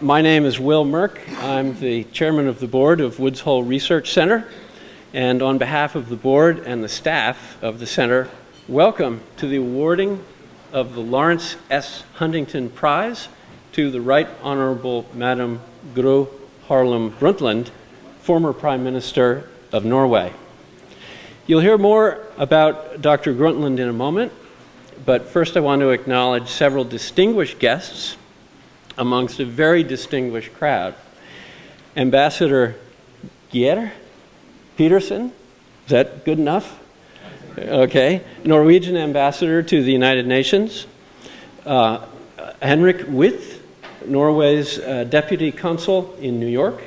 My name is Will Merck. I'm the chairman of the board of Woods Hole Research Center. And on behalf of the board and the staff of the center, welcome to the awarding of the Lawrence S. Huntington Prize to the Right Honorable Madam Gro Harlem Brundtland, former Prime Minister of Norway. You'll hear more about Dr. Brundtland in a moment, but first I want to acknowledge several distinguished guests amongst a very distinguished crowd. Ambassador Geir Peterson, is that good enough? Okay. Norwegian ambassador to the United Nations. Henrik With, Norway's deputy consul in New York.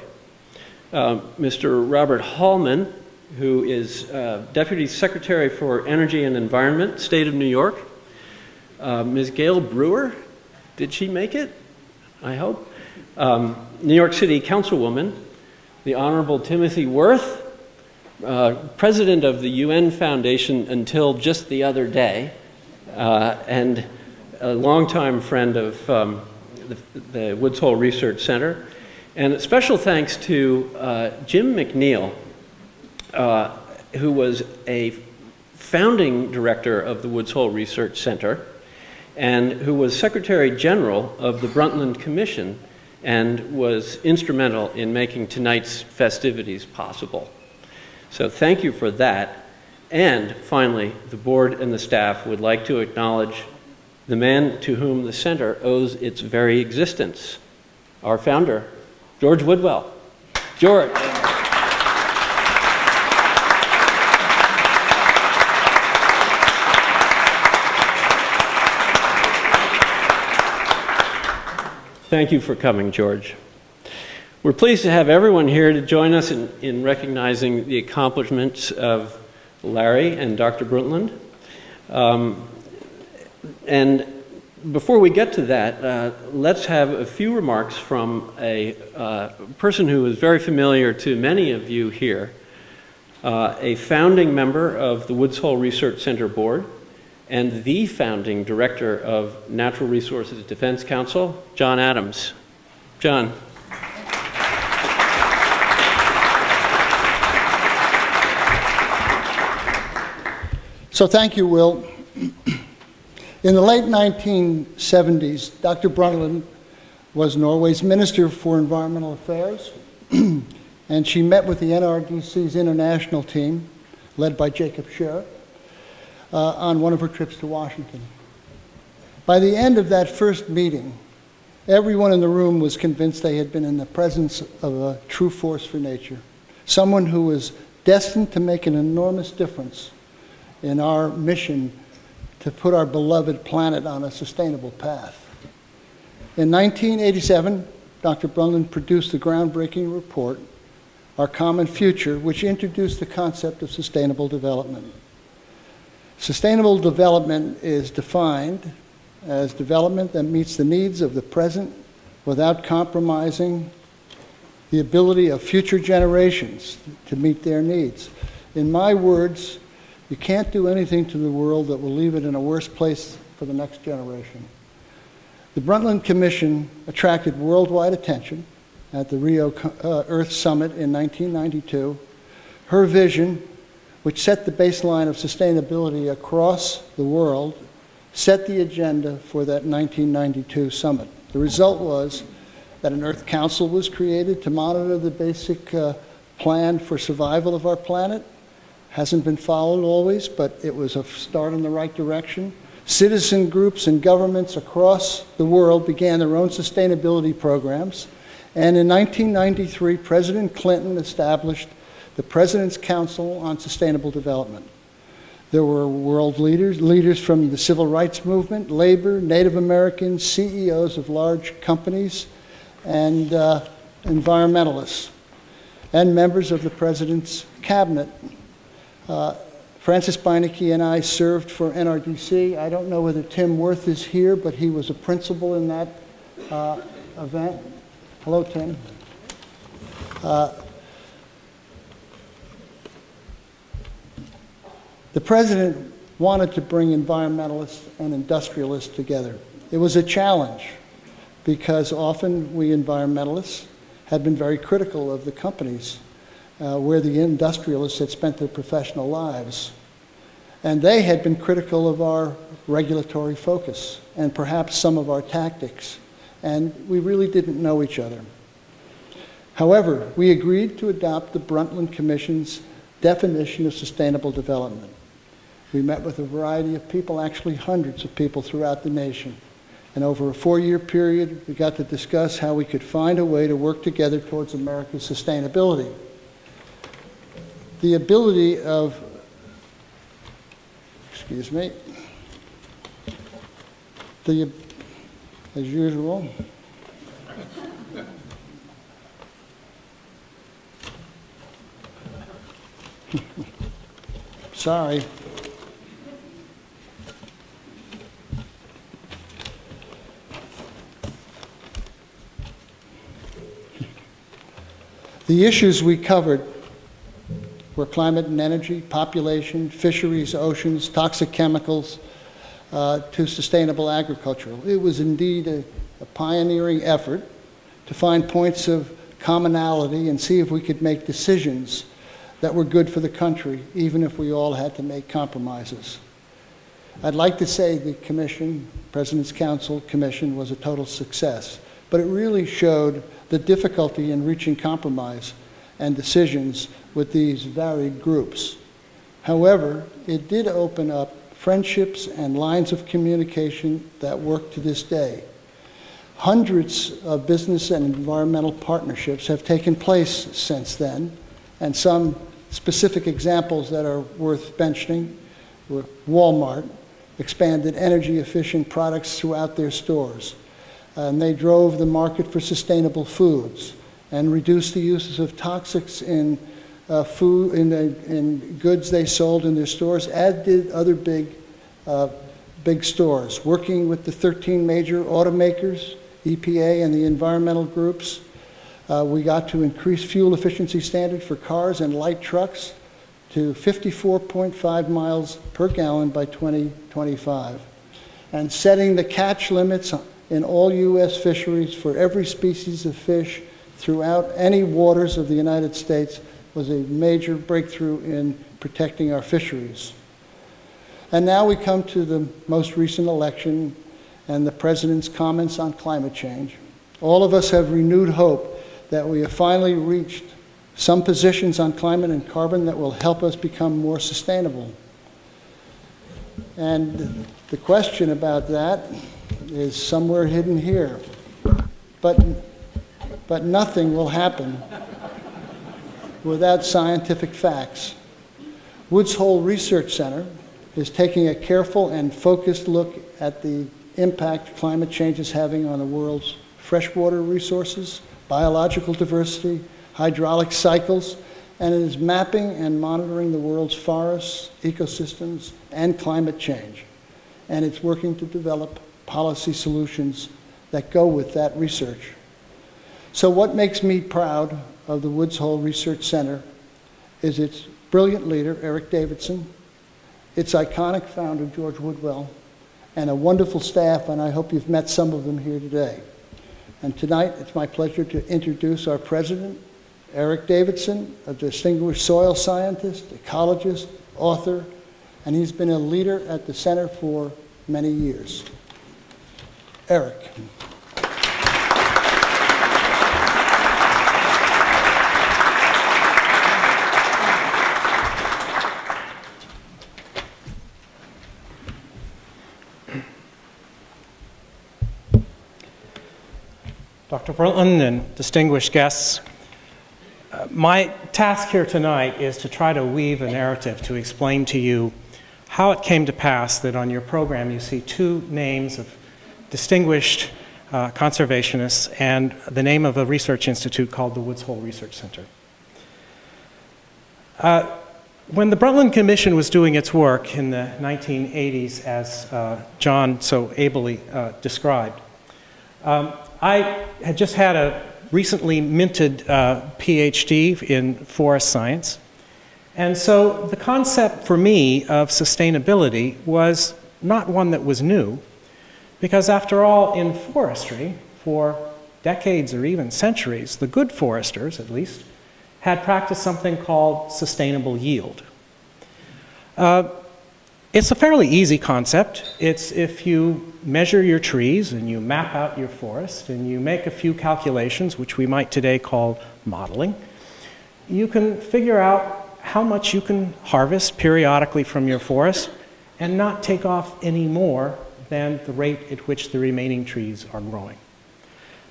Mr. Robert Hallman, who is Deputy Secretary for Energy and Environment, State of New York. Ms. Gail Brewer, did she make it? I hope. New York City Councilwoman, the Honorable Timothy Worth, President of the UN Foundation until just the other day, and a longtime friend of the Woods Hole Research Center. And a special thanks to Jim McNeil, who was a founding director of the Woods Hole Research Center and who was Secretary General of the Brundtland Commission and was instrumental in making tonight's festivities possible. So thank you for that. And finally, the board and the staff would like to acknowledge the man to whom the center owes its very existence, our founder, George Woodwell. George. Thank you for coming, George. We're pleased to have everyone here to join us in recognizing the accomplishments of Larry and Dr. Brundtland. And before we get to that, let's have a few remarks from a person who is very familiar to many of you here, a founding member of the Woods Hole Research Center Board, and the founding director of Natural Resources Defense Council, John Adams. John. So thank you, Will. In the late 1970s, Dr. Brundtland was Norway's Minister for Environmental Affairs, and she met with the NRDC's international team, led by Jacob Scher, on one of her trips to Washington. By the end of that first meeting, everyone in the room was convinced they had been in the presence of a true force for nature, someone who was destined to make an enormous difference in our mission to put our beloved planet on a sustainable path. In 1987, Dr. Brundtland produced the groundbreaking report, Our Common Future, which introduced the concept of sustainable development. Sustainable development is defined as development that meets the needs of the present without compromising the ability of future generations to meet their needs. In my words, you can't do anything to the world that will leave it in a worse place for the next generation. The Brundtland Commission attracted worldwide attention at the Rio Earth Summit in 1992. Her vision, which set the baseline of sustainability across the world, set the agenda for that 1992 summit. The result was that an Earth Council was created to monitor the basic plan for survival of our planet. Hasn't been followed always, but it was a start in the right direction. Citizen groups and governments across the world began their own sustainability programs. And in 1993, President Clinton established the President's Council on Sustainable Development. There were world leaders from the civil rights movement, labor, Native Americans, CEOs of large companies, and environmentalists, and members of the President's cabinet. Francis Beinecke and I served for NRDC. I don't know whether Tim Worth is here, but he was a principal in that event. Hello, Tim. The President wanted to bring environmentalists and industrialists together. It was a challenge, because often we environmentalists had been very critical of the companies where the industrialists had spent their professional lives. And they had been critical of our regulatory focus and perhaps some of our tactics. And we really didn't know each other. However, we agreed to adopt the Brundtland Commission's definition of sustainable development. We met with a variety of people, actually hundreds of people throughout the nation. And over a 4-year period, we got to discuss how we could find a way to work together towards America's sustainability. The ability of, excuse me, as usual, sorry. The issues we covered were climate and energy, population, fisheries, oceans, toxic chemicals, to sustainable agriculture. It was indeed a pioneering effort to find points of commonality and see if we could make decisions that were good for the country, even if we all had to make compromises. I'd like to say the Commission, President's Council Commission, was a total success, but it really showed the difficulty in reaching compromise and decisions with these varied groups. However, it did open up friendships and lines of communication that work to this day. Hundreds of business and environmental partnerships have taken place since then, and some specific examples that are worth mentioning were Walmart expanded energy-efficient products throughout their stores, and they drove the market for sustainable foods and reduced the uses of toxics in food, in goods they sold in their stores, as did other big stores, working with the 13 major automakers, EPA, and the environmental groups. We got to increase fuel efficiency standards for cars and light trucks to 54.5 miles per gallon by 2025, and setting the catch limits in all U.S. fisheries for every species of fish throughout any waters of the United States was a major breakthrough in protecting our fisheries. And now we come to the most recent election and the President's comments on climate change. All of us have renewed hope that we have finally reached some positions on climate and carbon that will help us become more sustainable. And the question about that is somewhere hidden here. But nothing will happen without scientific facts. Woods Hole Research Center is taking a careful and focused look at the impact climate change is having on the world's freshwater resources, biological diversity, hydraulic cycles, and it is mapping and monitoring the world's forests, ecosystems, and climate change. And it's working to develop policy solutions that go with that research. So what makes me proud of the Woods Hole Research Center is its brilliant leader, Eric Davidson, its iconic founder, George Woodwell, and a wonderful staff, and I hope you've met some of them here today. And tonight, it's my pleasure to introduce our president, Eric Davidson, a distinguished soil scientist, ecologist, author, and he's been a leader at the center for many years. Eric. Dr. Brundtland and distinguished guests, my task here tonight is to try to weave a narrative to explain to you how it came to pass that on your program you see two names of distinguished conservationists and the name of a research institute called the Woods Hole Research Center. When the Brundtland Commission was doing its work in the 1980s, as John so ably described, I had just had a recently minted PhD in forest science. And so the concept for me of sustainability was not one that was new, because after all, in forestry, for decades or even centuries, the good foresters, at least, had practiced something called sustainable yield. It's a fairly easy concept. It's if you measure your trees and you map out your forest and you make a few calculations, which we might today call modeling, you can figure out how much you can harvest periodically from your forest and not take off any more than the rate at which the remaining trees are growing.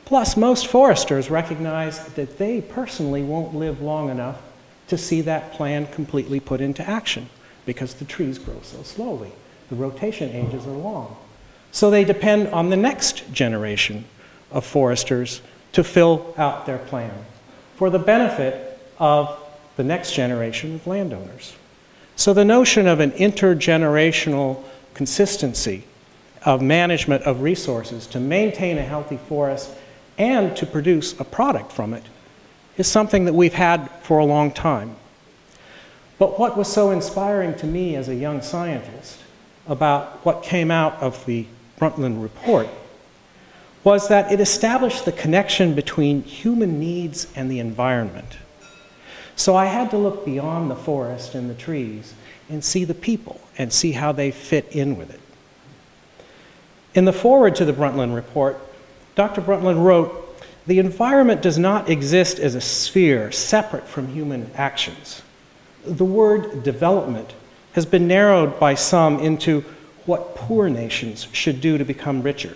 Plus, most foresters recognize that they personally won't live long enough to see that plan completely put into action because the trees grow so slowly. The rotation ages are long. So they depend on the next generation of foresters to fill out their plan for the benefit of the next generation of landowners. So the notion of an intergenerational consistency of management of resources to maintain a healthy forest and to produce a product from it is something that we've had for a long time. But what was so inspiring to me as a young scientist about what came out of the Brundtland report was that it established the connection between human needs and the environment. So I had to look beyond the forest and the trees and see the people and see how they fit in with it. In the foreword to the Brundtland report, Dr. Brundtland wrote, "The environment does not exist as a sphere separate from human actions. The word development has been narrowed by some into what poor nations should do to become richer.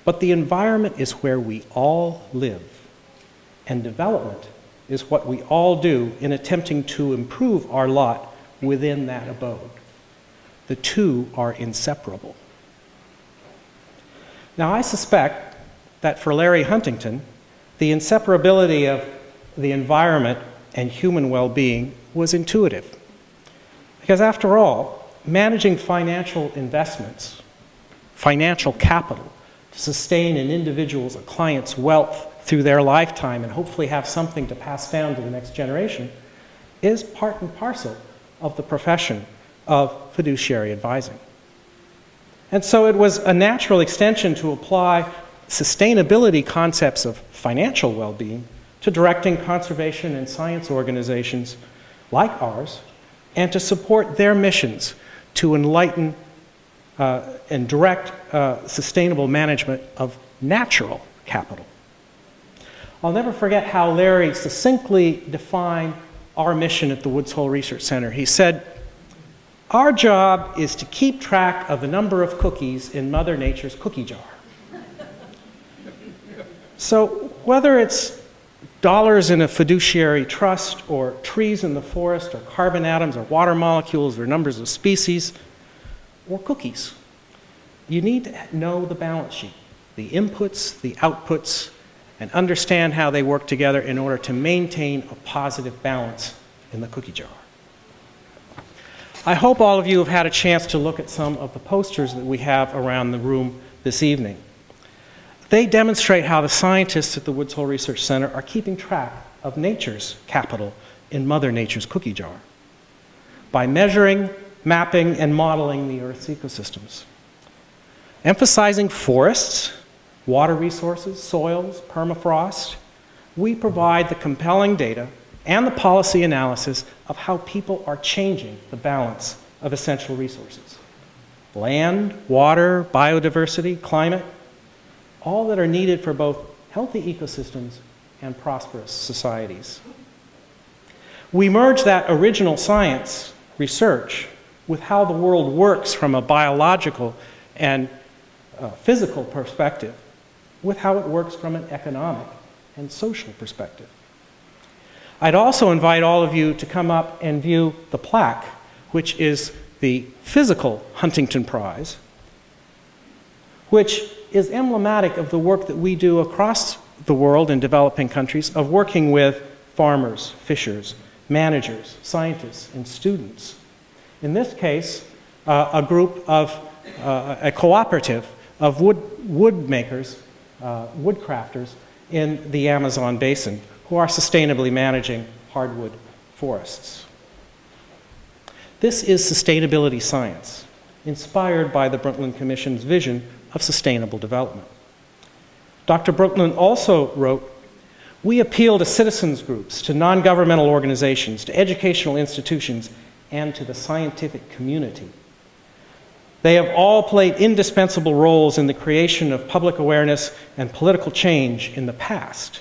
But the environment is where we all live, and development is what we all do in attempting to improve our lot within that abode. The two are inseparable." Now, I suspect that for Larry Huntington, the inseparability of the environment and human well-being was intuitive. Because after all, managing financial investments, financial capital, to sustain an individual's, a client's wealth through their lifetime and hopefully have something to pass down to the next generation is part and parcel of the profession of fiduciary advising. And so it was a natural extension to apply sustainability concepts of financial well-being to directing conservation and science organizations like ours and to support their missions to enlighten and direct sustainable management of natural capital. I'll never forget how Larry succinctly defined our mission at the Woods Hole Research Center. He said, "Our job is to keep track of the number of cookies in Mother Nature's cookie jar." So whether it's dollars in a fiduciary trust or trees in the forest or carbon atoms or water molecules or numbers of species or cookies, you need to know the balance sheet, the inputs, the outputs, and understand how they work together in order to maintain a positive balance in the cookie jar. I hope all of you have had a chance to look at some of the posters that we have around the room this evening. They demonstrate how the scientists at the Woods Hole Research Center are keeping track of nature's capital in Mother Nature's cookie jar by measuring, mapping, and modeling the Earth's ecosystems. Emphasizing forests, water resources, soils, permafrost, we provide the compelling data and the policy analysis of how people are changing the balance of essential resources. Land, water, biodiversity, climate, all that are needed for both healthy ecosystems and prosperous societies. We merge that original science research with how the world works from a biological and physical perspective with how it works from an economic and social perspective. I'd also invite all of you to come up and view the plaque, which is the physical Huntington Prize, which is emblematic of the work that we do across the world in developing countries of working with farmers, fishers, managers, scientists, and students. In this case, a group of, a cooperative of wood makers, woodcrafters in the Amazon basin who are sustainably managing hardwood forests. This is sustainability science, inspired by the Brundtland Commission's vision of sustainable development. Dr. Brundtland also wrote, "We appeal to citizens groups, to non-governmental organizations, to educational institutions, and to the scientific community. They have all played indispensable roles in the creation of public awareness and political change in the past.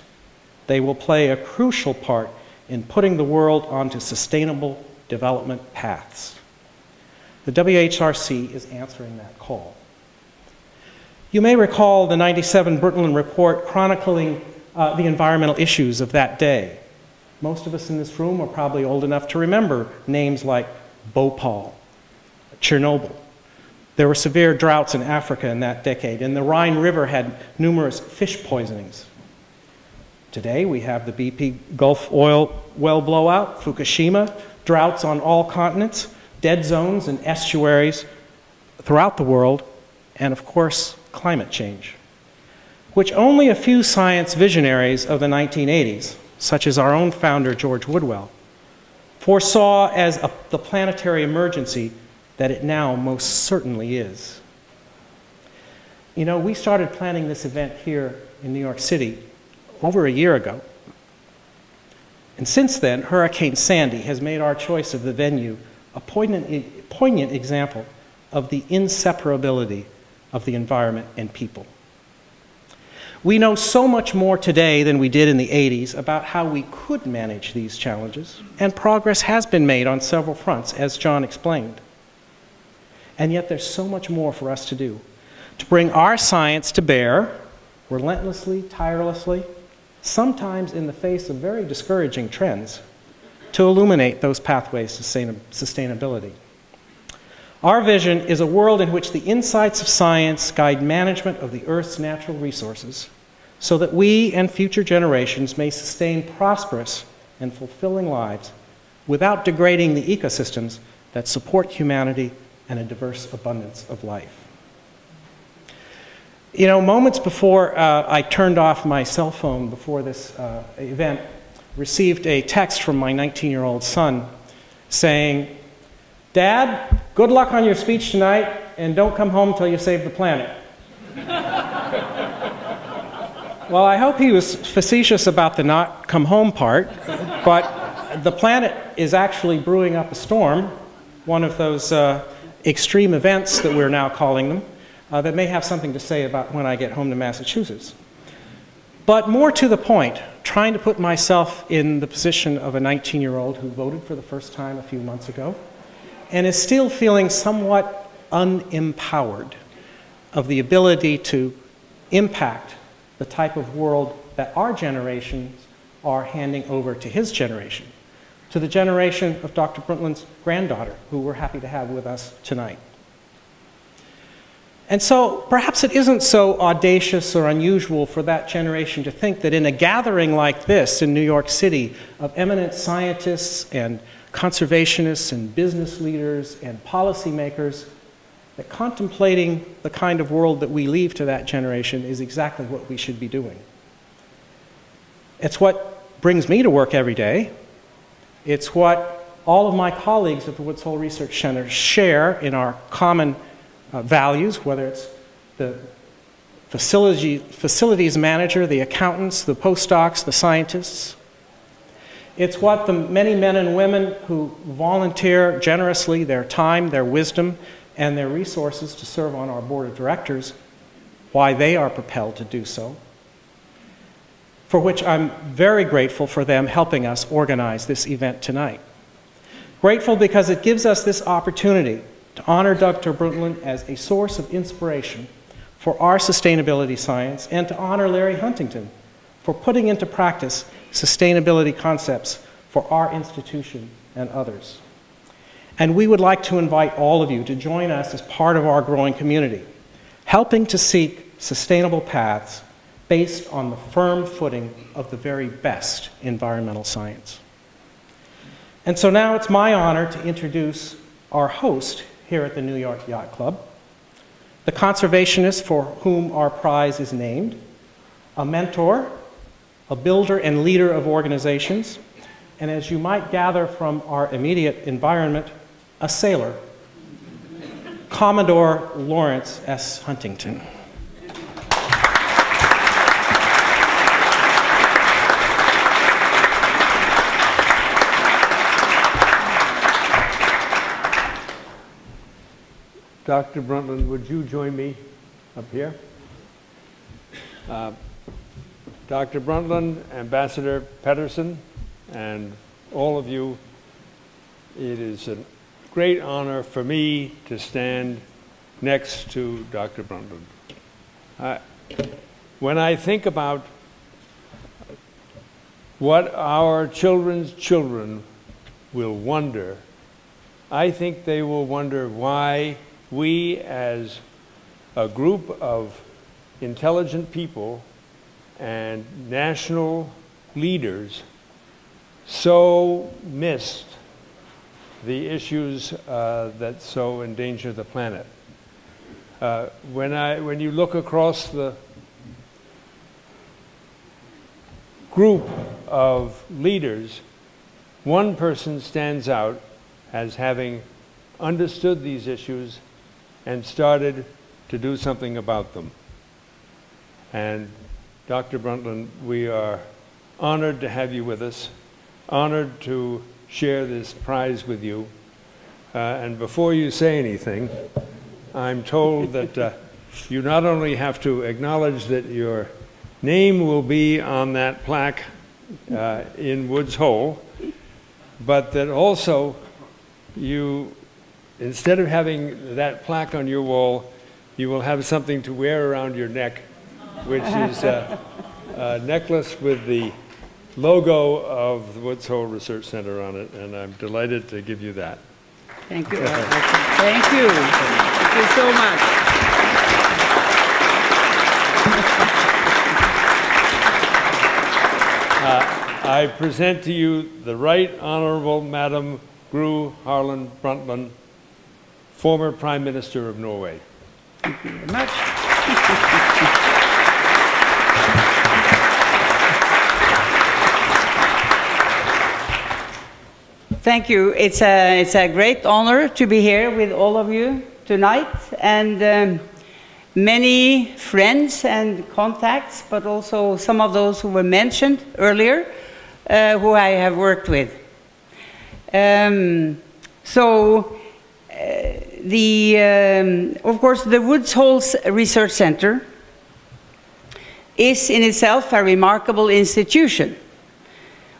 They will play a crucial part in putting the world onto sustainable development paths." The WHRC is answering that call. You may recall the '97 Brundtland report chronicling the environmental issues of that day. Most of us in this room are probably old enough to remember names like Bhopal, Chernobyl. There were severe droughts in Africa in that decade, and the Rhine River had numerous fish poisonings. Today we have the BP Gulf oil well blowout, Fukushima, droughts on all continents, dead zones and estuaries throughout the world, and of course, climate change, which only a few science visionaries of the 1980s, such as our own founder, George Woodwell, foresaw as the planetary emergency that it now most certainly is. You know, we started planning this event here in New York City over a year ago. And since then, Hurricane Sandy has made our choice of the venue a poignant example of the inseparability of the environment and people. We know so much more today than we did in the 80s about how we could manage these challenges, and progress has been made on several fronts, as John explained. And yet there's so much more for us to do, to bring our science to bear, relentlessly, tirelessly, sometimes in the face of very discouraging trends, to illuminate those pathways to sustainability. Our vision is a world in which the insights of science guide management of the Earth's natural resources so that we and future generations may sustain prosperous and fulfilling lives without degrading the ecosystems that support humanity and a diverse abundance of life. You know, moments before I turned off my cell phone before this event, received a text from my 19-year-old son saying, "Dad, good luck on your speech tonight, and don't come home till you save the planet." Well, I hope he was facetious about the not come home part, but the planet is actually brewing up a storm, one of those extreme events that we're now calling them, that may have something to say about when I get home to Massachusetts. But more to the point, trying to put myself in the position of a 19-year-old who voted for the first time a few months ago and is still feeling somewhat unempowered of the ability to impact the type of world that our generations are handing over to his generation, to the generation of Dr. Brundtland's granddaughter, who we're happy to have with us tonight. And so perhaps it isn't so audacious or unusual for that generation to think that in a gathering like this in New York City of eminent scientists and conservationists and business leaders and policymakers, that contemplating the kind of world that we leave to that generation is exactly what we should be doing. It's what brings me to work every day. It's what all of my colleagues at the Woods Hole Research Center share in our common values, whether it's the facilities manager, the accountants, the postdocs, the scientists. It's what the many men and women who volunteer generously their time, their wisdom, and their resources to serve on our board of directors, why they are propelled to do so, for which I'm very grateful for them helping us organize this event tonight. Grateful because it gives us this opportunity to honor Dr. Brundtland as a source of inspiration for our sustainability science, and to honor Larry Huntington for putting into practice sustainability concepts for our institution and others. And we would like to invite all of you to join us as part of our growing community, helping to seek sustainable paths based on the firm footing of the very best environmental science. And so now it's my honor to introduce our host here at the New York Yacht Club, the conservationist for whom our prize is named, a mentor, a builder and leader of organizations, and as you might gather from our immediate environment, a sailor, Commodore Lawrence S. Huntington. Dr. Brundtland, would you join me up here? Dr. Brundtland, Ambassador Pedersen, and all of you, it is a great honor for me to stand next to Dr. Brundtland. When I think about what our children's children will wonder, I think they will wonder why we, as a group of intelligent people and national leaders, so missed the issues that so endanger the planet. When you look across the group of leaders, one person stands out as having understood these issues and started to do something about them. And Dr. Brundtland, we are honored to have you with us, honored to share this prize with you. And before you say anything, I'm told that you not only have to acknowledge that your name will be on that plaque in Woods Hole, but that also you, instead of having that plaque on your wall, you will have something to wear around your neck, which is a necklace with the logo of the Woods Hole Research Center on it, and I'm delighted to give you that. Thank you. Thank you. Thank you so much. I present to you the Right Honorable Madam Gro Harlem Brundtland, former Prime Minister of Norway. Thank you very much. Thank you. It's a great honor to be here with all of you tonight, and many friends and contacts, but also some of those who were mentioned earlier, who I have worked with. Of course, the Woods Hole Research Center is in itself a remarkable institution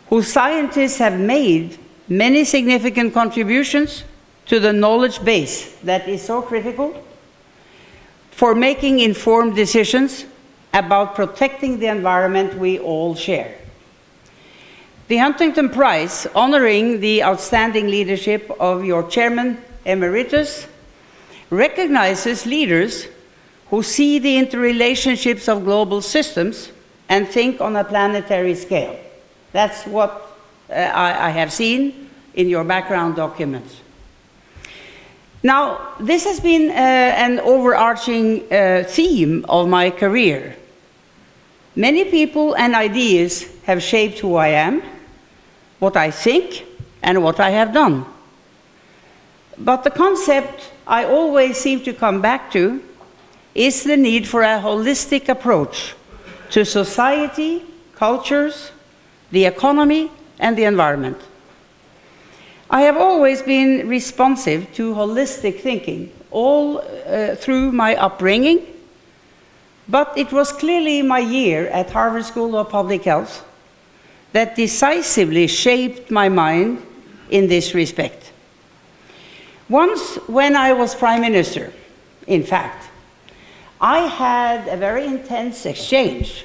whose scientists have made many significant contributions to the knowledge base that is so critical for making informed decisions about protecting the environment we all share. The Huntington Prize, honoring the outstanding leadership of your Chairman Emeritus, recognizes leaders who see the interrelationships of global systems and think on a planetary scale. That's what I have seen in your background documents. Now, this has been an overarching theme of my career. Many people and ideas have shaped who I am, what I think, and what I have done. But the concept I always seem to come back to is the need for a holistic approach to society, cultures, the economy, and the environment. I have always been responsive to holistic thinking all through my upbringing, but it was clearly my year at Harvard School of Public Health that decisively shaped my mind in this respect. Once, when I was Prime Minister, in fact, I had a very intense exchange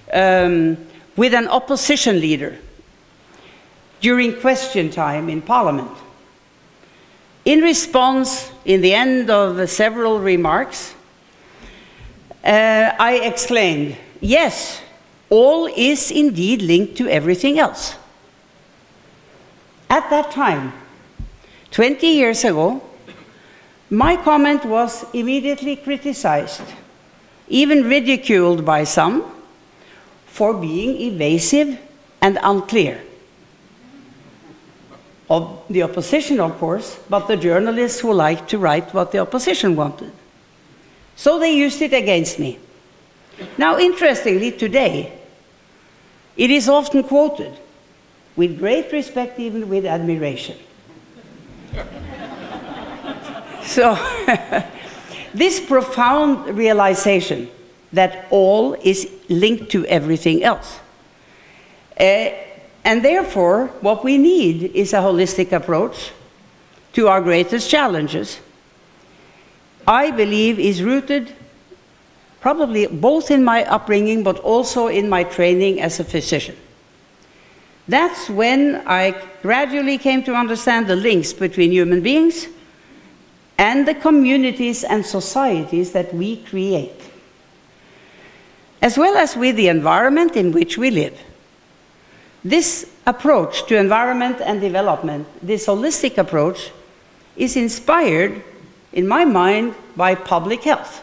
with an opposition leader during question time in Parliament. In response, in the end of several remarks, I exclaimed, "Yes, all is indeed linked to everything else." At that time, 20 years ago, my comment was immediately criticized, even ridiculed by some, for being evasive and unclear. Of the opposition, of course, but the journalists who liked to write what the opposition wanted. So they used it against me. Now, interestingly, today, it is often quoted with great respect, even with admiration. So this profound realization that all is linked to everything else. And therefore, what we need is a holistic approach to our greatest challenges. I believe is rooted probably both in my upbringing, but also in my training as a physician. That's when I gradually came to understand the links between human beings and the communities and societies that we create, as well as with the environment in which we live. This approach to environment and development, this holistic approach, is inspired, in my mind, by public health.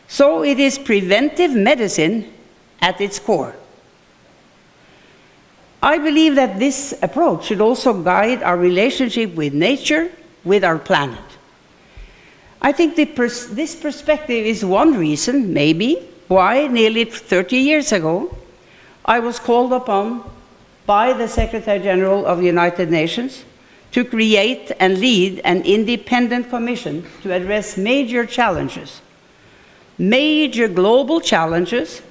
So it is preventive medicine at its core. I believe that this approach should also guide our relationship with nature, with our planet. I think this perspective is one reason, maybe, why nearly 30 years ago, I was called upon by the Secretary General of the United Nations to create and lead an independent commission to address major challenges, major global challenges,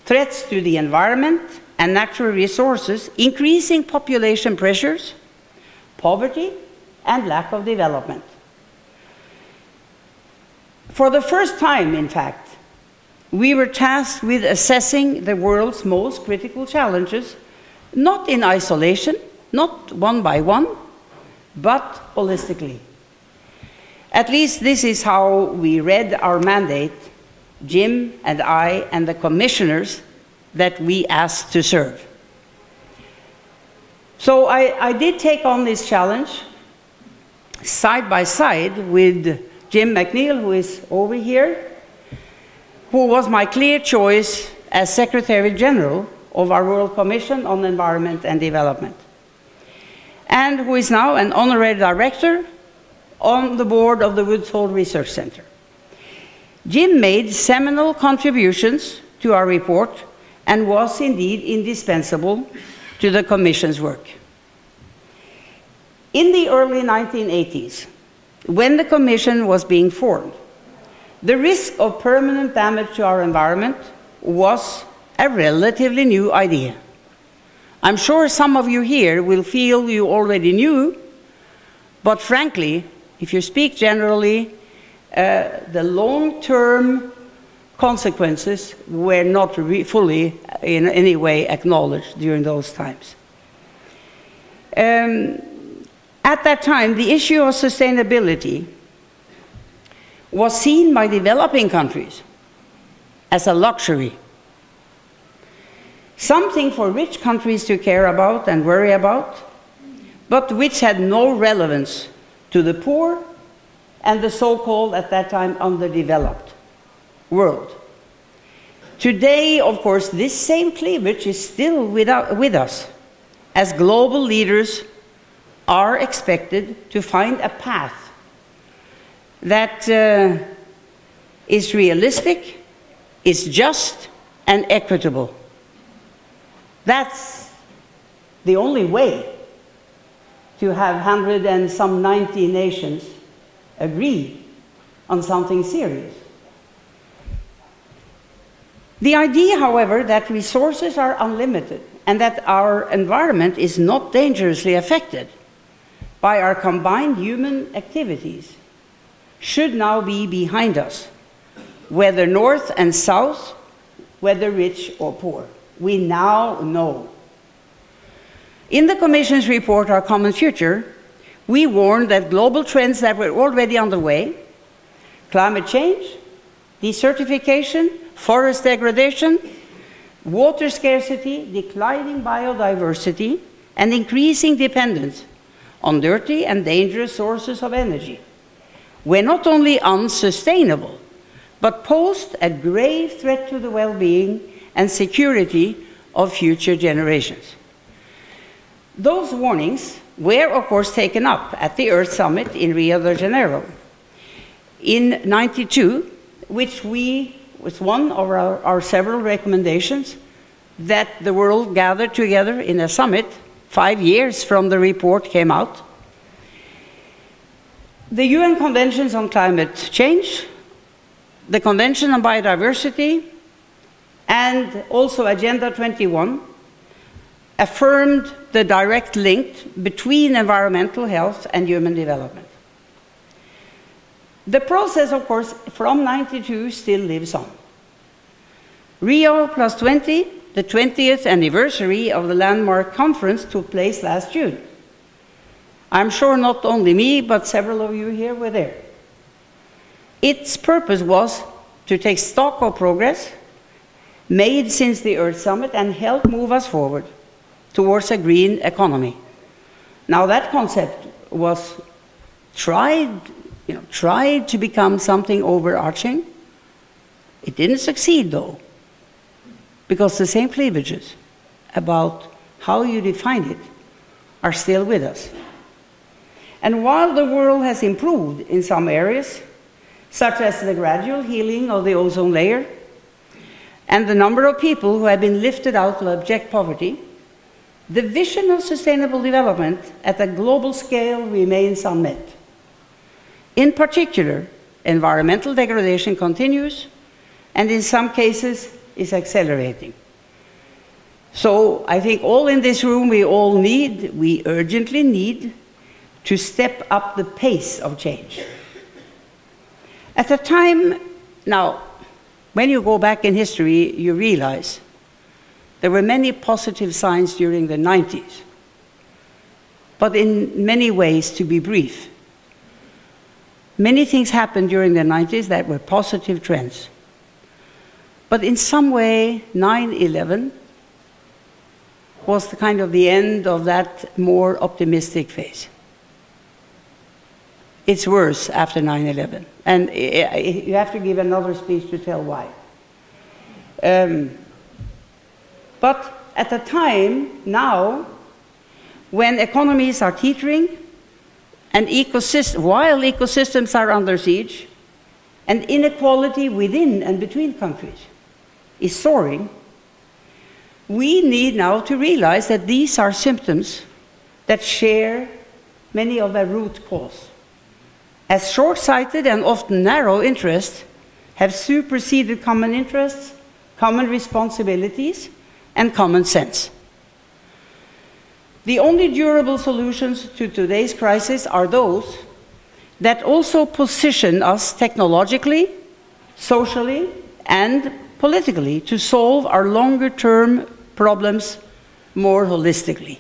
threats to the environment and natural resources, increasing population pressures, poverty, and lack of development. For the first time, in fact, we were tasked with assessing the world's most critical challenges, not in isolation, not one by one, but holistically. At least this is how we read our mandate, Jim and I and the commissioners that we asked to serve. So I did take on this challenge side by side with Jim McNeil, who is over here, who was my clear choice as Secretary General of our World Commission on Environment and Development, and who is now an honorary director on the board of the Woods Hole Research Center. Jim made seminal contributions to our report and was indeed indispensable to the Commission's work. In the early 1980s, when the Commission was being formed, the risk of permanent damage to our environment was a relatively new idea. I'm sure some of you here will feel you already knew, but frankly, if you speak generally, the long-term consequences were not fully in any way acknowledged during those times. At that time, the issue of sustainability was seen by developing countries as a luxury, something for rich countries to care about and worry about, but which had no relevance to the poor and the so-called, at that time, underdeveloped world. Today, of course, this same cleavage is still with us, as global leaders are expected to find a path that is realistic, is just, and equitable. That's the only way to have 190 nations agree on something serious. The idea, however, that resources are unlimited and that our environment is not dangerously affected by our combined human activities should now be behind us, whether north and south, whether rich or poor. We now know. In the Commission's report, Our Common Future, we warned that global trends that were already underway, climate change, desertification, forest degradation, water scarcity, declining biodiversity, and increasing dependence on dirty and dangerous sources of energy were not only unsustainable, but posed a grave threat to the well-being and security of future generations. Those warnings were, of course, taken up at the Earth Summit in Rio de Janeiro in '92, which was one of our several recommendations that the world gathered together in a summit 5 years from the report came out. The UN Conventions on Climate Change, the Convention on Biodiversity, and also Agenda 21 affirmed the direct link between environmental health and human development. The process, of course, from '92 still lives on. Rio plus 20, the 20th anniversary of the landmark conference, took place last June. I'm sure not only me, but several of you here were there. Its purpose was to take stock of progress made since the Earth Summit and help move us forward towards a green economy. Now that concept was tried to become something overarching. It didn't succeed though, because the same cleavages about how you define it are still with us. And while the world has improved in some areas, such as the gradual healing of the ozone layer, and the number of people who have been lifted out of abject poverty, the vision of sustainable development at a global scale remains unmet. In particular, environmental degradation continues, and in some cases is accelerating. So I think all in this room, we urgently need to step up the pace of change. At a time, now, when you go back in history, you realize there were many positive signs during the 90s, but in many ways, to be brief, many things happened during the 90s that were positive trends. But in some way, 9/11 was the kind of the end of that more optimistic phase. It's worse after 9/11, and you have to give another speech to tell why. But at a time now when economies are teetering and while ecosystems are under siege and inequality within and between countries is soaring, we need now to realize that these are symptoms that share many of their root cause, as short-sighted and often narrow interests have superseded common interests, common responsibilities, and common sense. The only durable solutions to today's crisis are those that also position us technologically, socially, and politically to solve our longer-term problems more holistically.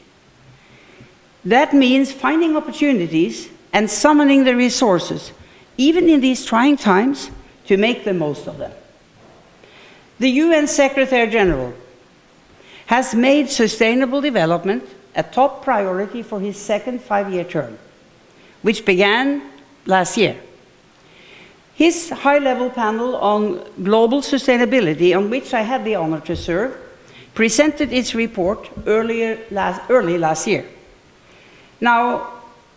That means finding opportunities and summoning the resources, even in these trying times, to make the most of them. The UN Secretary General has made sustainable development a top priority for his second five-year term, which began last year. His high-level panel on global sustainability, on which I had the honor to serve, presented its report early last year. Now,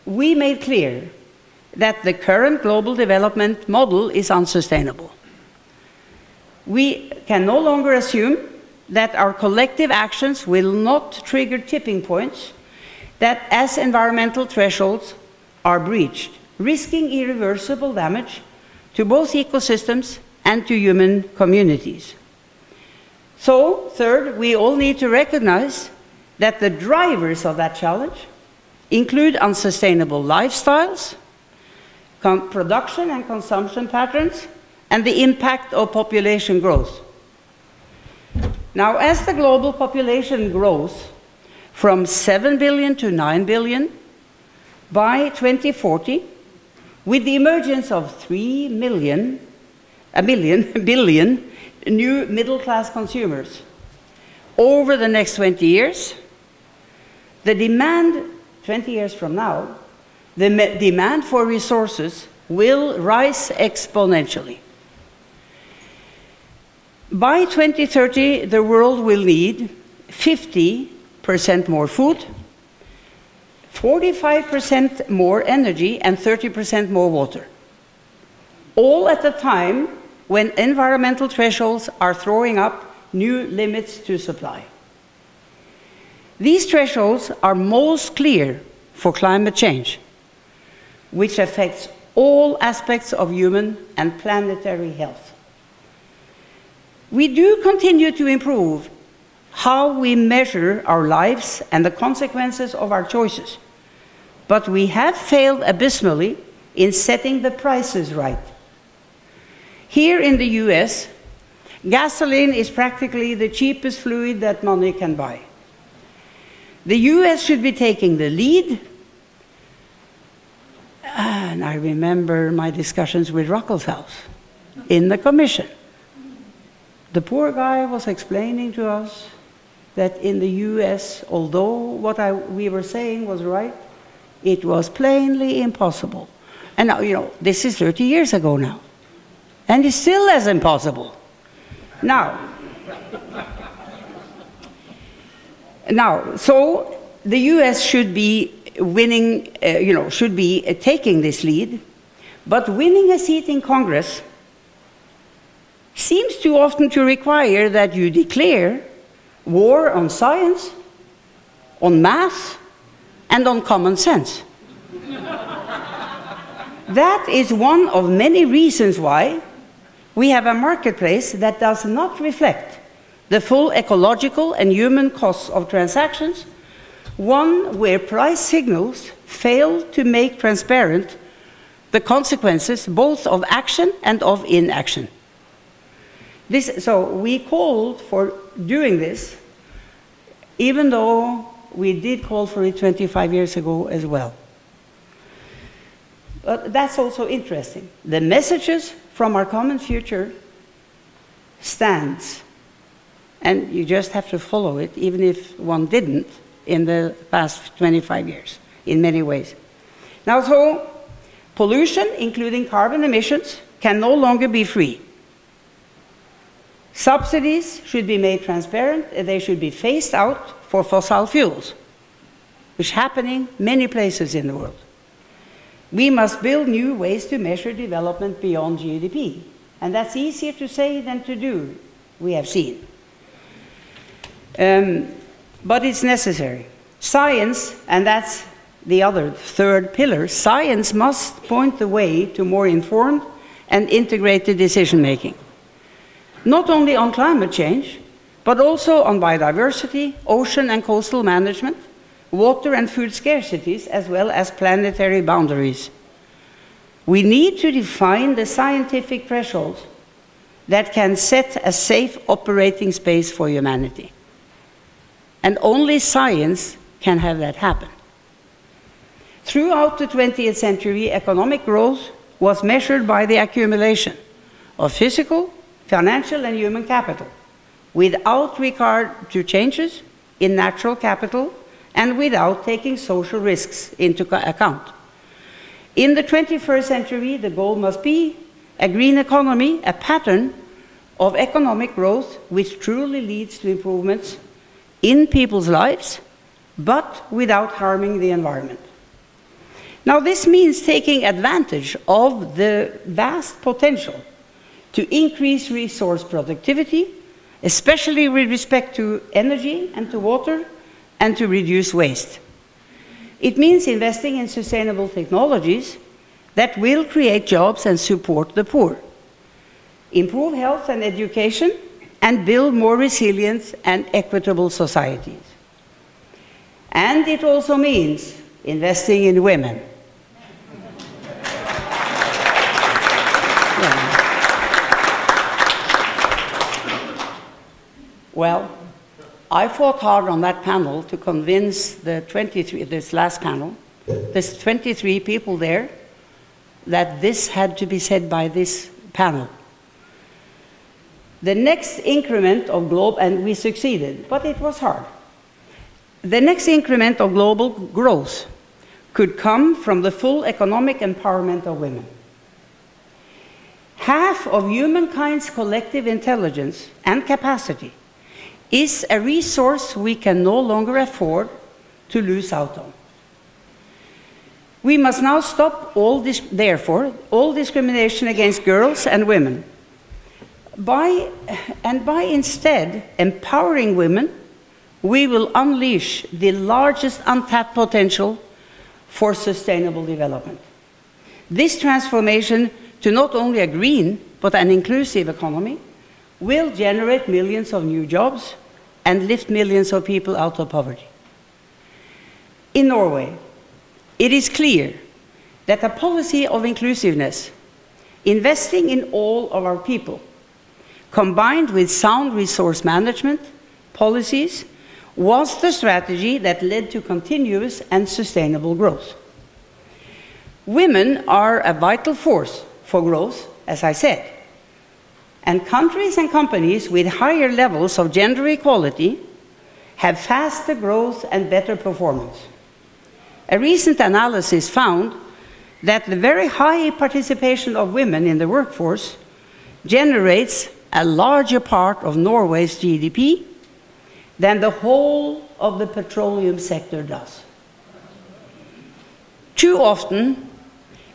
we made clear that the current global development model is unsustainable. We can no longer assume that our collective actions will not trigger tipping points that, as environmental thresholds are breached, risking irreversible damage to both ecosystems and to human communities. So, third, we all need to recognize that the drivers of that challenge include unsustainable lifestyles, production and consumption patterns, and the impact of population growth. Now, as the global population grows from 7 billion to 9 billion by 2040, with the emergence of 3 billion new middle-class consumers over the next 20 years, the demand 20 years from now, the demand for resources will rise exponentially. By 2030, the world will need 50% more food, 45% more energy, and 30% more water. All at a time when environmental thresholds are throwing up new limits to supply. These thresholds are most clear for climate change, which affects all aspects of human and planetary health. We do continue to improve how we measure our lives and the consequences of our choices, but we have failed abysmally in setting the prices right. Here in the US, gasoline is practically the cheapest fluid that money can buy. The US should be taking the lead. And I remember my discussions with Ruckelshaus in the commission. The poor guy was explaining to us that in the US, although what we were saying was right, it was plainly impossible. And now, you know, this is 30 years ago now. And it's still as impossible. Now, so the US should be winning, should be taking this lead, but winning a seat in Congress seems too often to require that you declare war on science, on math, and on common sense. That is one of many reasons why we have a marketplace that does not reflect the full ecological and human costs of transactions, one where price signals fail to make transparent the consequences both of action and of inaction. So we called for doing this, even though we did call for it 25 years ago as well. But that's also interesting. The messages from our common future stands, and you just have to follow it, even if one didn't in the past 25 years, in many ways. Now, so pollution, including carbon emissions, can no longer be free. Subsidies should be made transparent, and they should be phased out for fossil fuels, which is happening many places in the world. We must build new ways to measure development beyond GDP, and that's easier to say than to do, we have seen. But it's necessary. Science, and that's the other third pillar, science must point the way to more informed and integrated decision-making. Not only on climate change, but also on biodiversity, ocean and coastal management, water and food scarcities, as well as planetary boundaries. We need to define the scientific thresholds that can set a safe operating space for humanity. And only science can have that happen. Throughout the 20th century, economic growth was measured by the accumulation of physical, financial, and human capital, without regard to changes in natural capital and without taking social risks into account. In the 21st century, the goal must be a green economy, a pattern of economic growth which truly leads to improvements in people's lives, but without harming the environment. Now, this means taking advantage of the vast potential to increase resource productivity, especially with respect to energy and to water, and to reduce waste. It means investing in sustainable technologies that will create jobs and support the poor, improve health and education, and build more resilient and equitable societies. And it also means investing in women. Well, I fought hard on that panel to convince this last panel, there's 23 people there, that this had to be said by this panel. The next increment of global, and we succeeded, but it was hard. The next increment of global growth could come from the full economic empowerment of women. Half of humankind's collective intelligence and capacity is a resource we can no longer afford to lose out on. We must now stop therefore, all discrimination against girls and women, by instead empowering women, we will unleash the largest untapped potential for sustainable development. This transformation to not only a green but an inclusive economy will generate millions of new jobs and lift millions of people out of poverty. In Norway, it is clear that a policy of inclusiveness, investing in all of our people, combined with sound resource management policies, was the strategy that led to continuous and sustainable growth. Women are a vital force for growth, as I said, and countries and companies with higher levels of gender equality have faster growth and better performance. A recent analysis found that the very high participation of women in the workforce generates a larger part of Norway's GDP than the whole of the petroleum sector does. Too often,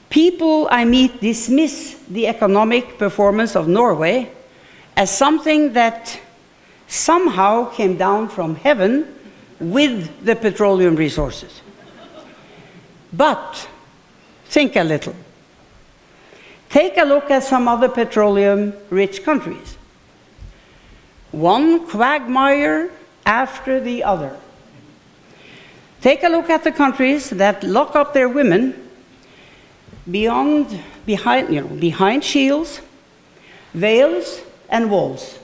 people I meet dismiss the economic performance of Norway as something that somehow came down from heaven with the petroleum resources. But think a little. Take a look at some other petroleum-rich countries. One quagmire after the other. Take a look at the countries that lock up their women behind shields, veils, and walls.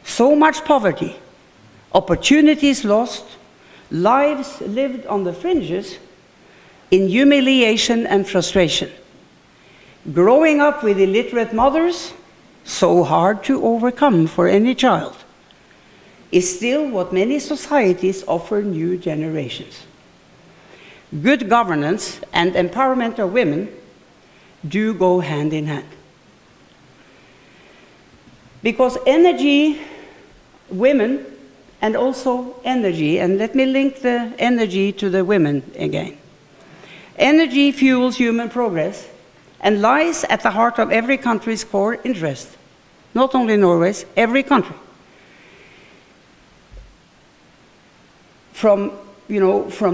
So much poverty, opportunities lost, lives lived on the fringes in humiliation and frustration. Growing up with illiterate mothers, so hard to overcome for any child, is still what many societies offer new generations. Good governance and empowerment of women do go hand in hand. Because energy, women, and also energy, and let me link the energy to the women again. Energy fuels human progress and lies at the heart of every country's core interest. Not only Norway's, every country. From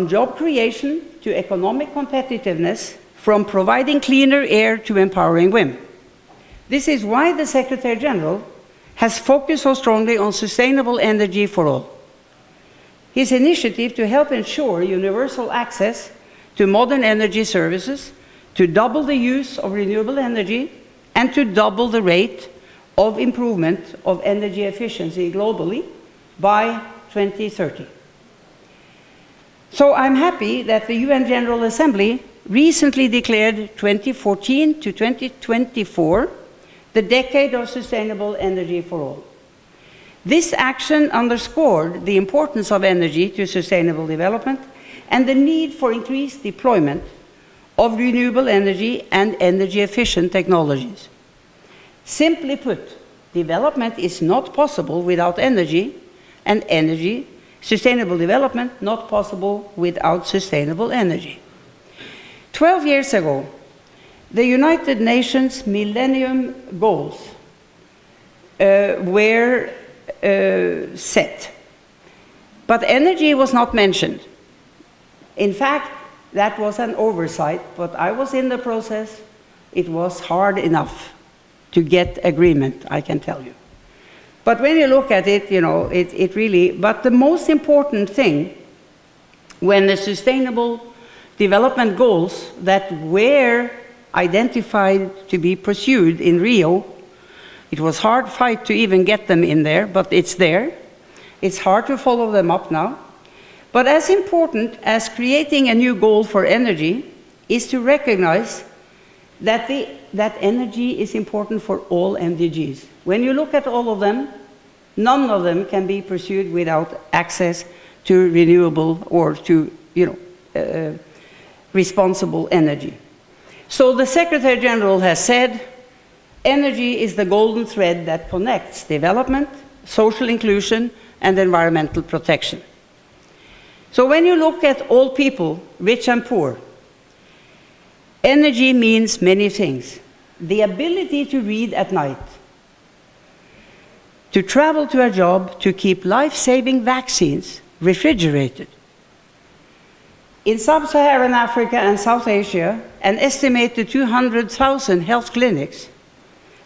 job creation to economic competitiveness, from providing cleaner air to empowering women. This is why the Secretary General has focused so strongly on sustainable energy for all. His initiative to help ensure universal access to modern energy services, to double the use of renewable energy, and to double the rate of improvement of energy efficiency globally by 2030. So I'm happy that the UN General Assembly recently declared 2014 to 2024 the decade of sustainable energy for all. This action underscored the importance of energy to sustainable development and the need for increased deployment of renewable energy and energy-efficient technologies. Simply put, development is not possible without energy, and sustainable development not possible without sustainable energy. 12 years ago, the United Nations Millennium Goals were set, but energy was not mentioned. In fact, that was an oversight, but I was in the process. It was hard enough to get agreement, I can tell you. But when you look at it, it really, but the most important thing when the Sustainable Development Goals that were identified to be pursued in Rio, it was a hard fight to even get them in there, but it's there. It's hard to follow them up now. But as important as creating a new goal for energy is to recognize that energy is important for all MDGs. When you look at all of them, none of them can be pursued without access to renewable or to responsible energy. So the Secretary General has said, energy is the golden thread that connects development, social inclusion, and environmental protection. So when you look at all people, rich and poor, energy means many things. The ability to read at night, to travel to a job, to keep life-saving vaccines refrigerated, In sub-Saharan Africa and South Asia, an estimated 200,000 health clinics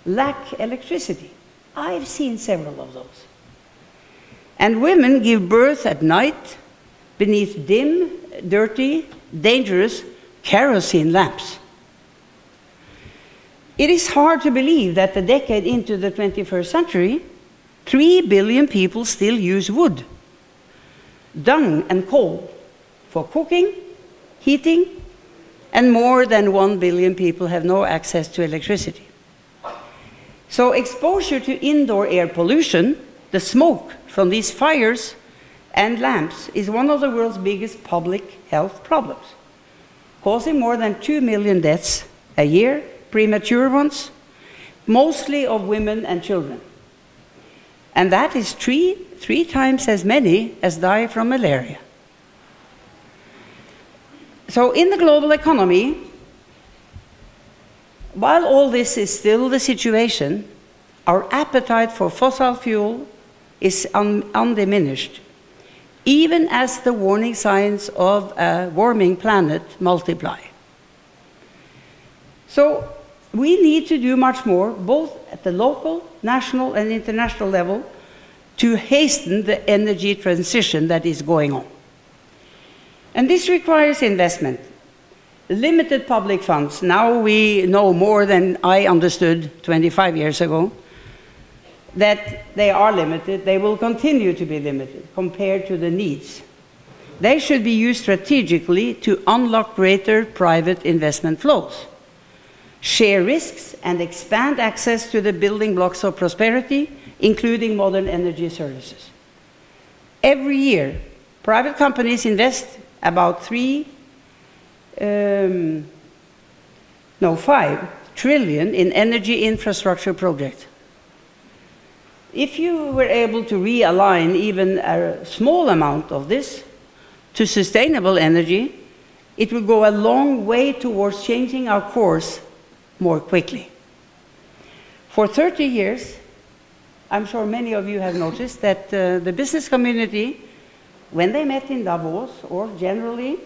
lack electricity. I've seen several of those. And women give birth at night beneath dim, dirty, dangerous kerosene lamps. It is hard to believe that a decade into the 21st century, 3 billion people still use wood, dung and coal for cooking, heating, and more than 1 billion people have no access to electricity. So exposure to indoor air pollution, the smoke from these fires and lamps, is one of the world's biggest public health problems, causing more than 2 million deaths a year, premature ones, mostly of women and children. And that is three times as many as die from malaria. So in the global economy, while all this is still the situation, our appetite for fossil fuel is undiminished, even as the warning signs of a warming planet multiply. So we need to do much more, both at the local, national, and international level, to hasten the energy transition that is going on. And this requires investment. Limited public funds. Now we know more than I understood 25 years ago, that they are limited. They will continue to be limited compared to the needs. They should be used strategically to unlock greater private investment flows, share risks, and expand access to the building blocks of prosperity, including modern energy services. Every year, private companies invest about 5 trillion in energy infrastructure projects. If you were able to realign even a small amount of this to sustainable energy, it will go a long way towards changing our course more quickly. For 30 years, I'm sure many of you have noticed that the business community, when they met in Davos, or generally,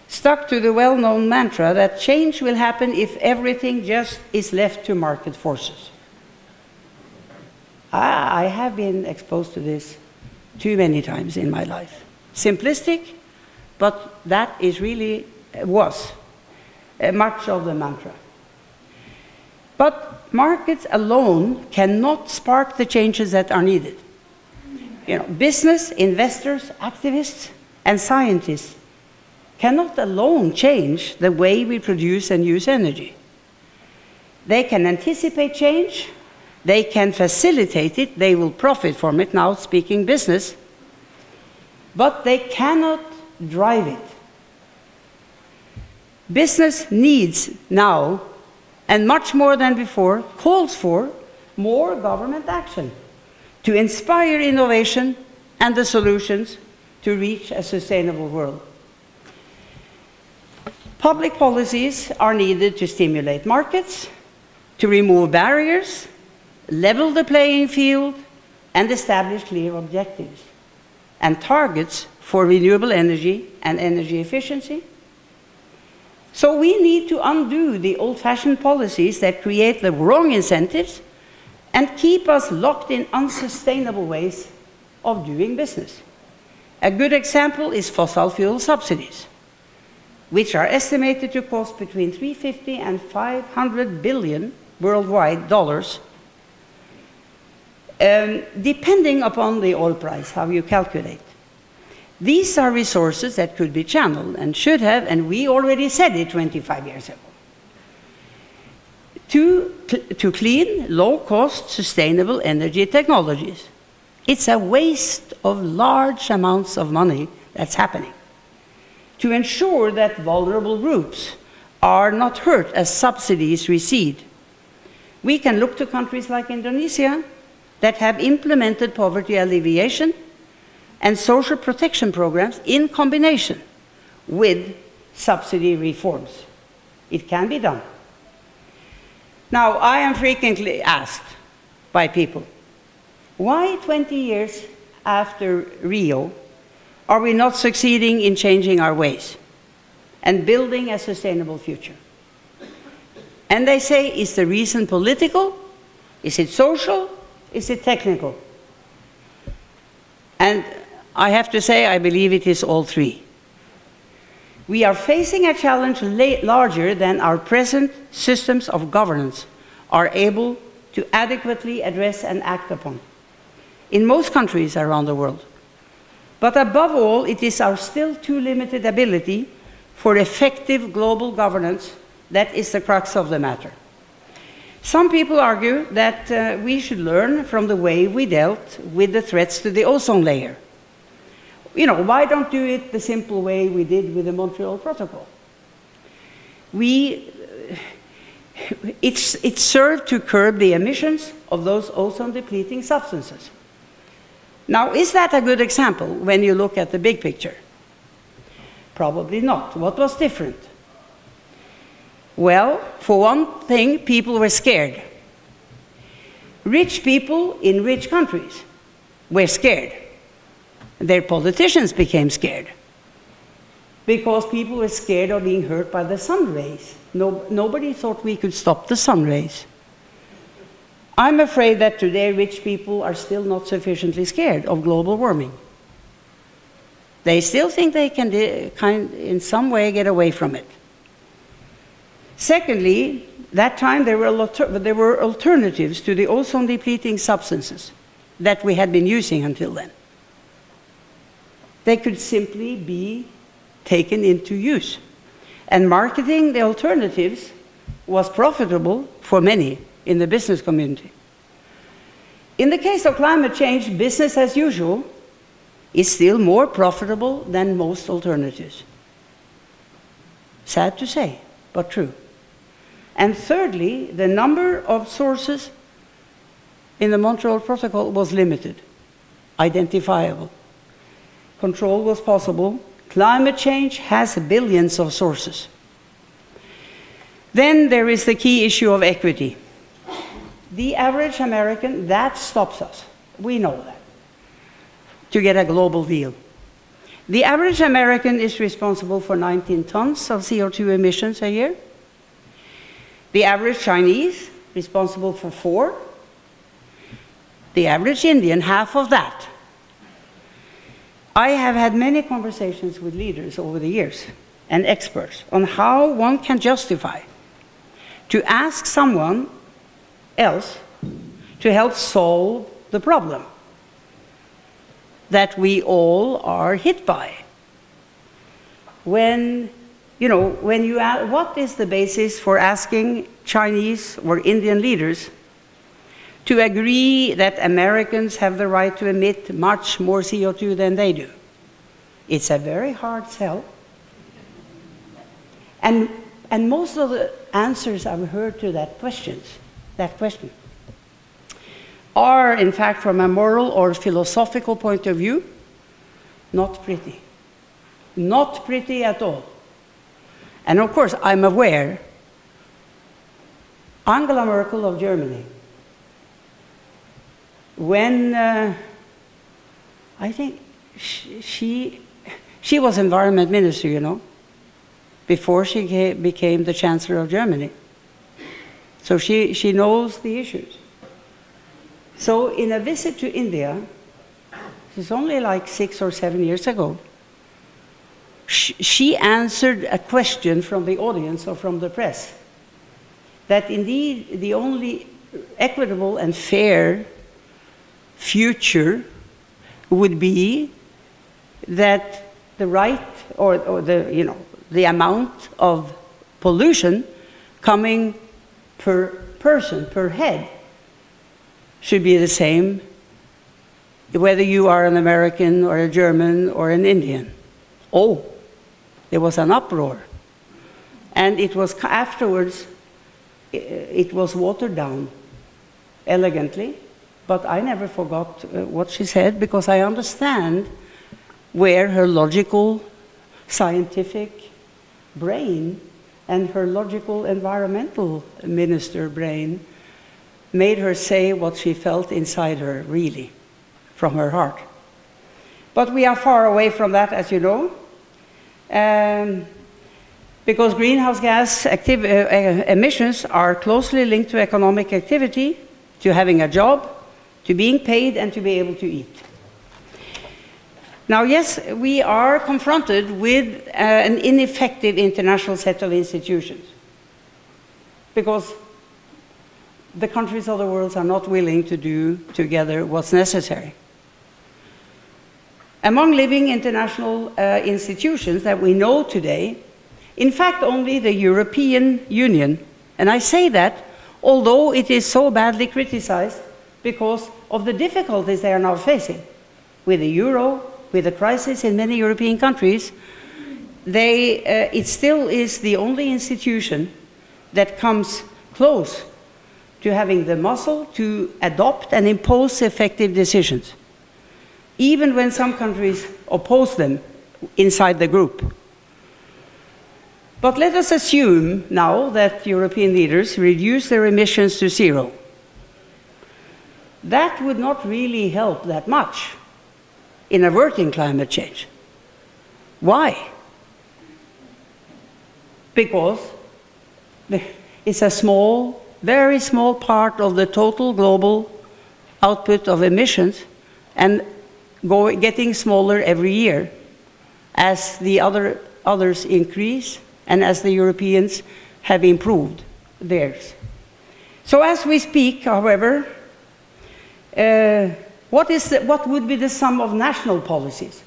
stuck to the well-known mantra that change will happen if everything just is left to market forces. I have been exposed to this too many times in my life. Simplistic, but that is really, was much of the mantra. But markets alone cannot spark the changes that are needed. You know, business, investors, activists, and scientists cannot alone change the way we produce and use energy. They can anticipate change, they can facilitate it, they will profit from it, now speaking business, but they cannot drive it. Business needs now, and much more than before, calls for more government action to inspire innovation and the solutions to reach a sustainable world. Public policies are needed to stimulate markets, to remove barriers, level the playing field, and establish clear objectives and targets for renewable energy and energy efficiency. So we need to undo the old-fashioned policies that create the wrong incentives and keep us locked in unsustainable ways of doing business. A good example is fossil fuel subsidies, which are estimated to cost between $350 and $500 billion worldwide dollars, depending upon the oil price, how you calculate. These are resources that could be channeled and should have, and we already said it 25 years ago, to clean, low-cost, sustainable energy technologies. It's a waste of large amounts of money that's happening. To ensure that vulnerable groups are not hurt as subsidies recede, we can look to countries like Indonesia that have implemented poverty alleviation and social protection programs in combination with subsidy reforms. It can be done. Now, I am frequently asked by people, why 20 years after Rio are we not succeeding in changing our ways and building a sustainable future? And they say, is the reason political? Is it social? Is it technical? And I have to say, I believe it is all three. We are facing a challenge larger than our present systems of governance are able to adequately address and act upon in most countries around the world. But above all, it is our still too limited ability for effective global governance that is the crux of the matter. Some people argue that we should learn from the way we dealt with the threats to the ozone layer. You know, why don't do it the simple way we did with the Montreal Protocol? It served to curb the emissions of those ozone-depleting substances. Now, is that a good example when you look at the big picture? Probably not. What was different? Well, for one thing, people were scared. Rich people in rich countries were scared. Their politicians became scared because people were scared of being hurt by the sun rays. Nobody thought we could stop the sun rays. I'm afraid that today rich people are still not sufficiently scared of global warming. They still think they can, in some way, get away from it. Secondly, that time there were alternatives to the ozone-depleting substances that we had been using until then. They could simply be taken into use. And marketing the alternatives was profitable for many in the business community. In the case of climate change, business as usual is still more profitable than most alternatives. Sad to say, but true. And thirdly, the number of sources in the Montreal Protocol was limited, identifiable. Control was possible. Climate change has billions of sources. Then there is the key issue of equity. The average American, that stops us. We know that, to get a global deal. The average American is responsible for 19 tons of CO2 emissions a year. The average Chinese, responsible for 4. The average Indian, half of that. I have had many conversations with leaders over the years and experts on how one can justify to ask someone else to help solve the problem that we all are hit by. When you ask, what is the basis for asking Chinese or Indian leaders to agree that Americans have the right to emit much more CO2 than they do? It's a very hard sell. And most of the answers I've heard to that question are, in fact, from a moral or philosophical point of view, not pretty. Not pretty at all. And of course, I'm aware, Angela Merkel of Germany, when I think she was environment minister, you know, before she became the Chancellor of Germany. So she knows the issues. So in a visit to India, it's only like 6 or 7 years ago, she answered a question from the audience or from the press that indeed the only equitable and fair future would be that the right or the amount of pollution coming per person, per head, should be the same whether you are an American or a German or an Indian. Oh, there was an uproar. And it was afterwards, it was watered down elegantly, but I never forgot what she said because I understand where her logical, scientific brain and her logical environmental minister brain made her say what she felt inside her, really, from her heart. But we are far away from that, as you know, because greenhouse gas emissions are closely linked to economic activity, to having a job, to being paid, and to be able to eat. Now, yes, we are confronted with an ineffective international set of institutions, because the countries of the world are not willing to do together what's necessary. Among living international institutions that we know today, in fact, only the European Union, and I say that although it is so badly criticized because of the difficulties they are now facing with the euro, with the crisis in many European countries, it still is the only institution that comes close to having the muscle to adopt and impose effective decisions, even when some countries oppose them inside the group. But let us assume now that European leaders reduce their emissions to zero. That would not really help that much in averting climate change. Why? Because it's a small, very small part of the total global output of emissions, and getting smaller every year as the others increase and as the Europeans have improved theirs. So as we speak, however, what would be the sum of national policies?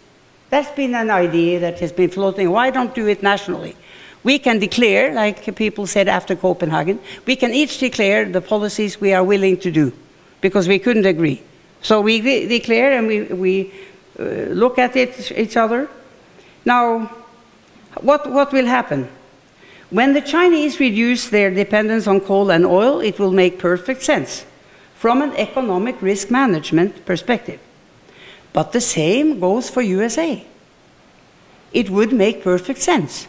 That's been an idea that has been floating. Why don't do it nationally? We can declare, like people said after Copenhagen, we can each declare the policies we are willing to do, because we couldn't agree. So we declare and we look at each other. Now, what will happen? When the Chinese reduce their dependence on coal and oil, it will make perfect sense from an economic risk management perspective. But the same goes for USA. It would make perfect sense.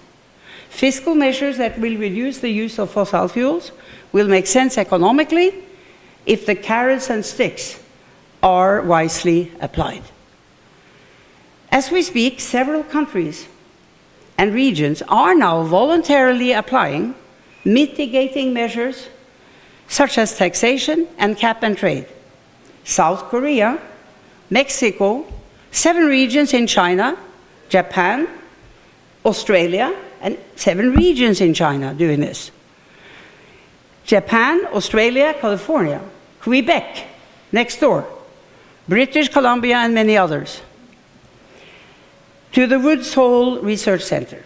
Fiscal measures that will reduce the use of fossil fuels will make sense economically if the carrots and sticks are wisely applied. As we speak, several countries and regions are now voluntarily applying mitigating measures such as taxation and cap and trade. South Korea, Mexico, 7 regions in China, Japan, Australia, and 7 regions in China doing this. Japan, Australia, California, Quebec, next door, British Columbia, and many others. To the Woods Hole Research Center,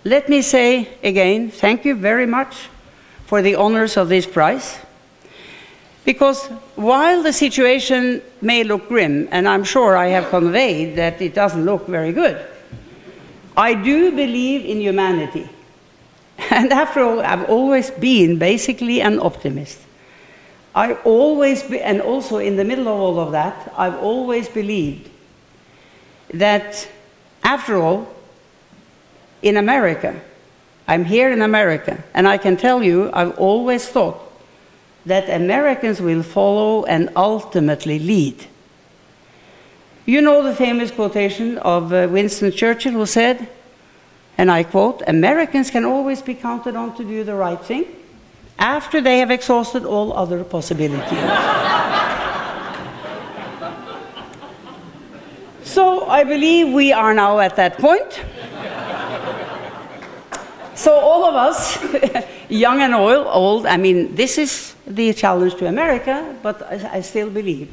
let me say again, thank you very much for the honors of this prize, because while the situation may look grim, and I'm sure I have conveyed that it doesn't look very good, I do believe in humanity. And after all, I've always been basically an optimist. And also in the middle of all of that, I've always believed that after all, in America, I'm here in America, and I can tell you, I've always thought that Americans will follow and ultimately lead. You know the famous quotation of Winston Churchill, who said, and I quote, "Americans can always be counted on to do the right thing after they have exhausted all other possibilities." So I believe we are now at that point. So all of us, young and old, I mean, this is the challenge to America, but I still believe.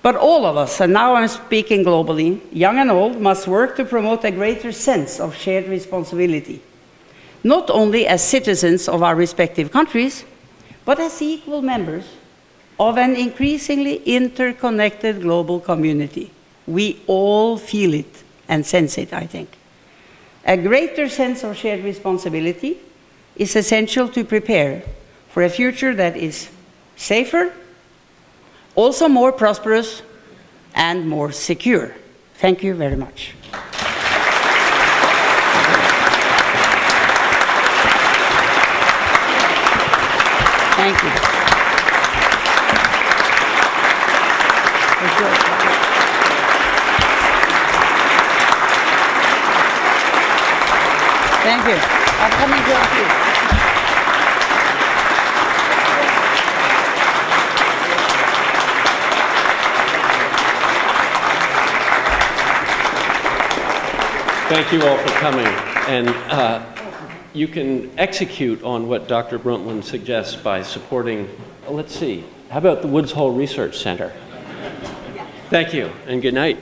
But all of us, and now I'm speaking globally, young and old, must work to promote a greater sense of shared responsibility, not only as citizens of our respective countries, but as equal members of an increasingly interconnected global community. We all feel it and sense it, I think. A greater sense of shared responsibility is essential to prepare for a future that is safer, also more prosperous, and more secure. Thank you very much. Thank you. Thank you. I'm coming to help you. Thank you all for coming. And you can execute on what Dr. Brundtland suggests by supporting, let's see, how about the Woods Hole Research Center? Thank you, and good night.